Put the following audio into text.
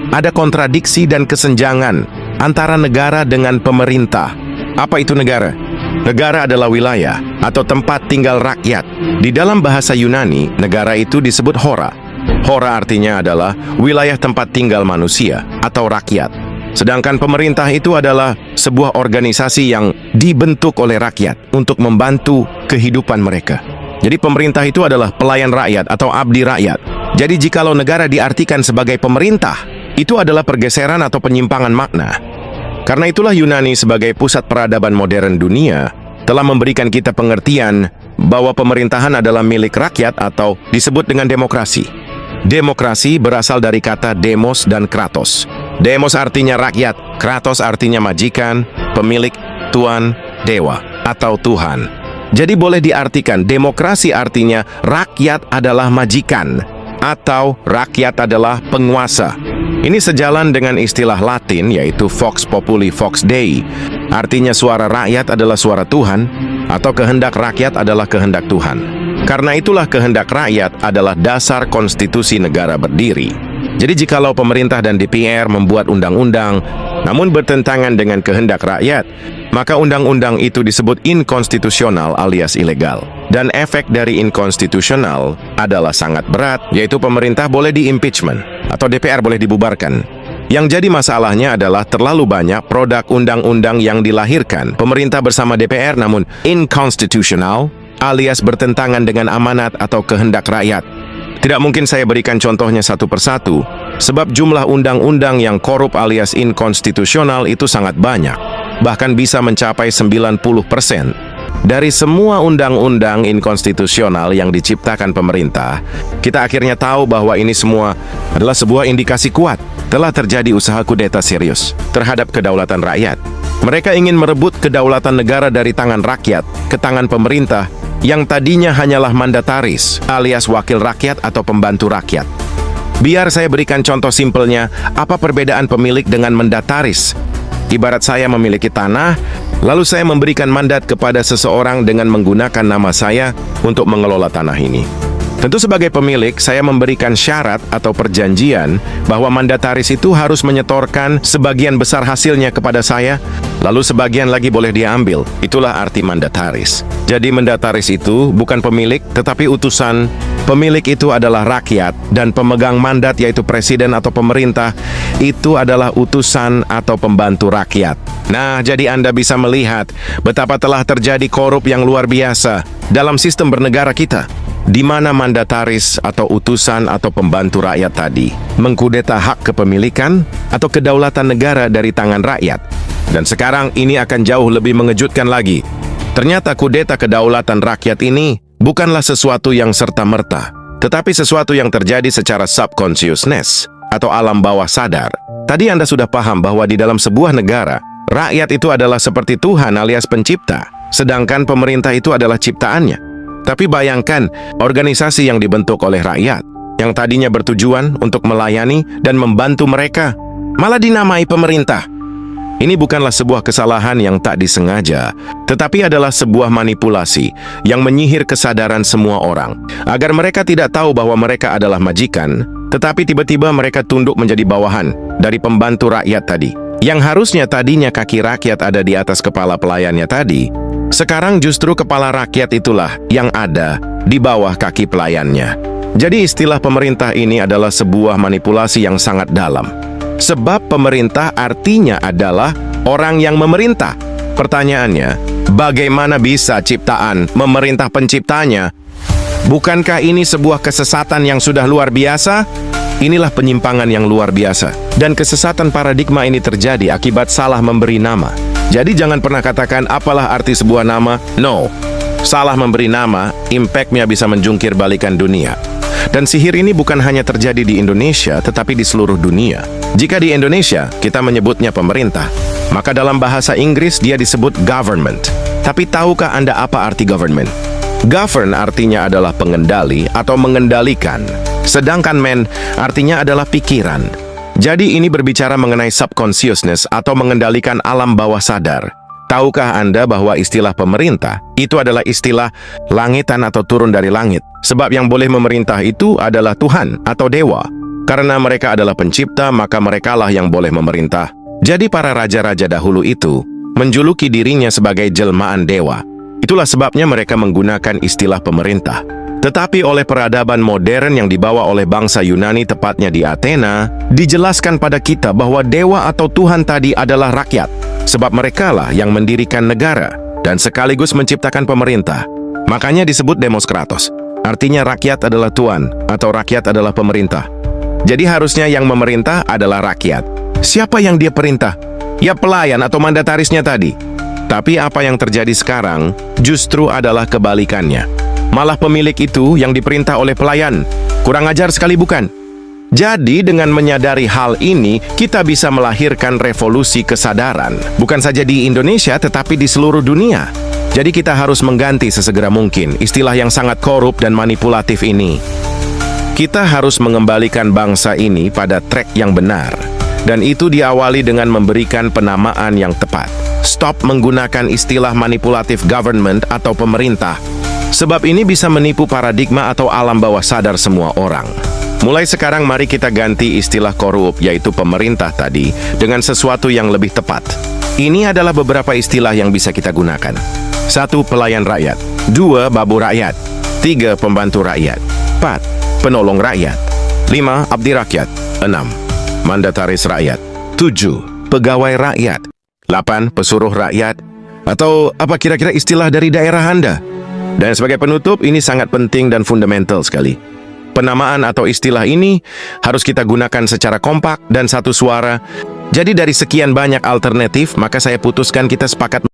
ada kontradiksi dan kesenjangan antara negara dengan pemerintah. Apa itu negara? Negara adalah wilayah atau tempat tinggal rakyat. Di dalam bahasa Yunani, negara itu disebut hora. Hora artinya adalah wilayah tempat tinggal manusia atau rakyat. Sedangkan pemerintah itu adalah sebuah organisasi yang dibentuk oleh rakyat untuk membantu kehidupan mereka. Jadi pemerintah itu adalah pelayan rakyat atau abdi rakyat. Jadi jikalau negara diartikan sebagai pemerintah, itu adalah pergeseran atau penyimpangan makna. Karena itulah Yunani sebagai pusat peradaban modern dunia telah memberikan kita pengertian bahwa pemerintahan adalah milik rakyat atau disebut dengan demokrasi. Demokrasi berasal dari kata demos dan kratos. Demos artinya rakyat, kratos artinya majikan, pemilik, tuan, dewa, atau Tuhan. Jadi boleh diartikan demokrasi artinya rakyat adalah majikan, atau rakyat adalah penguasa. Ini sejalan dengan istilah Latin yaitu Vox Populi Vox Dei. Artinya suara rakyat adalah suara Tuhan, atau kehendak rakyat adalah kehendak Tuhan. Karena itulah kehendak rakyat adalah dasar konstitusi negara berdiri. Jadi jikalau pemerintah dan DPR membuat undang-undang namun bertentangan dengan kehendak rakyat, maka undang-undang itu disebut inkonstitusional alias ilegal. Dan efek dari inkonstitusional adalah sangat berat, yaitu pemerintah boleh di-impeachment atau DPR boleh dibubarkan. Yang jadi masalahnya adalah terlalu banyak produk undang-undang yang dilahirkan pemerintah bersama DPR namun inkonstitusional alias bertentangan dengan amanat atau kehendak rakyat. Tidak mungkin saya berikan contohnya satu persatu, sebab jumlah undang-undang yang korup alias inkonstitusional itu sangat banyak, bahkan bisa mencapai 90%. Dari semua undang-undang inkonstitusional yang diciptakan pemerintah, kita akhirnya tahu bahwa ini semua adalah sebuah indikasi kuat telah terjadi usaha kudeta serius terhadap kedaulatan rakyat. Mereka ingin merebut kedaulatan negara dari tangan rakyat ke tangan pemerintah yang tadinya hanyalah mandataris alias wakil rakyat atau pembantu rakyat. Biar saya berikan contoh simpelnya, apa perbedaan pemilik dengan mandataris? Ibarat saya memiliki tanah, lalu saya memberikan mandat kepada seseorang dengan menggunakan nama saya untuk mengelola tanah ini. Tentu sebagai pemilik, saya memberikan syarat atau perjanjian bahwa mandataris itu harus menyetorkan sebagian besar hasilnya kepada saya, lalu sebagian lagi boleh diambil. Itulah arti mandataris. Jadi mandataris itu bukan pemilik, tetapi utusan. Pemilik itu adalah rakyat, dan pemegang mandat yaitu presiden atau pemerintah, itu adalah utusan atau pembantu rakyat. Nah, jadi Anda bisa melihat betapa telah terjadi korup yang luar biasa dalam sistem bernegara kita, di mana mandataris atau utusan atau pembantu rakyat tadi mengkudeta hak kepemilikan atau kedaulatan negara dari tangan rakyat. Dan sekarang ini akan jauh lebih mengejutkan lagi. Ternyata kudeta kedaulatan rakyat ini bukanlah sesuatu yang serta-merta, tetapi sesuatu yang terjadi secara subconsciousness atau alam bawah sadar. Tadi Anda sudah paham bahwa di dalam sebuah negara, rakyat itu adalah seperti Tuhan alias pencipta, sedangkan pemerintah itu adalah ciptaannya. Tapi bayangkan, organisasi yang dibentuk oleh rakyat, yang tadinya bertujuan untuk melayani dan membantu mereka, malah dinamai pemerintah. Ini bukanlah sebuah kesalahan yang tak disengaja, tetapi adalah sebuah manipulasi yang menyihir kesadaran semua orang, agar mereka tidak tahu bahwa mereka adalah majikan, tetapi tiba-tiba mereka tunduk menjadi bawahan dari pembantu rakyat tadi. Yang harusnya tadinya kaki rakyat ada di atas kepala pelayannya tadi, sekarang justru kepala rakyat itulah yang ada di bawah kaki pelayannya. Jadi istilah pemerintah ini adalah sebuah manipulasi yang sangat dalam. Sebab pemerintah artinya adalah orang yang memerintah. Pertanyaannya, bagaimana bisa ciptaan memerintah penciptanya? Bukankah ini sebuah kesesatan yang sudah luar biasa? Inilah penyimpangan yang luar biasa. Dan kesesatan paradigma ini terjadi akibat salah memberi nama. Jadi jangan pernah katakan apalah arti sebuah nama. No, salah memberi nama, impact-nya bisa menjungkir balikan dunia. Dan sihir ini bukan hanya terjadi di Indonesia, tetapi di seluruh dunia. Jika di Indonesia, kita menyebutnya pemerintah, maka dalam bahasa Inggris dia disebut government. Tapi tahukah Anda apa arti government? Govern artinya adalah pengendali atau mengendalikan. Sedangkan man artinya adalah pikiran. Jadi ini berbicara mengenai subconsciousness atau mengendalikan alam bawah sadar. Tahukah Anda bahwa istilah pemerintah itu adalah istilah langitan atau turun dari langit? Sebab yang boleh memerintah itu adalah Tuhan atau dewa. Karena mereka adalah pencipta, maka merekalah yang boleh memerintah. Jadi para raja-raja dahulu itu menjuluki dirinya sebagai jelmaan dewa. Itulah sebabnya mereka menggunakan istilah pemerintah. Tetapi oleh peradaban modern yang dibawa oleh bangsa Yunani, tepatnya di Athena, dijelaskan pada kita bahwa dewa atau Tuhan tadi adalah rakyat. Sebab merekalah yang mendirikan negara dan sekaligus menciptakan pemerintah. Makanya disebut Demos Kratos. Artinya rakyat adalah Tuhan atau rakyat adalah pemerintah. Jadi harusnya yang memerintah adalah rakyat. Siapa yang dia perintah? Ya pelayan atau mandatarisnya tadi. Tapi apa yang terjadi sekarang justru adalah kebalikannya. Malah pemilik itu yang diperintah oleh pelayan. Kurang ajar sekali bukan? Jadi dengan menyadari hal ini, kita bisa melahirkan revolusi kesadaran. Bukan saja di Indonesia, tetapi di seluruh dunia. Jadi kita harus mengganti sesegera mungkin istilah yang sangat korup dan manipulatif ini. Kita harus mengembalikan bangsa ini pada trek yang benar. Dan itu diawali dengan memberikan penamaan yang tepat. Stop menggunakan istilah manipulatif government atau pemerintah. Sebab ini bisa menipu paradigma atau alam bawah sadar semua orang. Mulai sekarang mari kita ganti istilah korup, yaitu pemerintah tadi, dengan sesuatu yang lebih tepat. Ini adalah beberapa istilah yang bisa kita gunakan. 1. Pelayan rakyat. 2. Babu rakyat. 3. Pembantu rakyat. 4. Penolong rakyat. 5. Abdi rakyat. 6. Mandataris rakyat. 7. Pegawai rakyat. 8. Pesuruh rakyat. Atau apa kira-kira istilah dari daerah Anda? Dan sebagai penutup, ini sangat penting dan fundamental sekali. Penamaan atau istilah ini harus kita gunakan secara kompak dan satu suara. Jadi dari sekian banyak alternatif, maka saya putuskan kita sepakat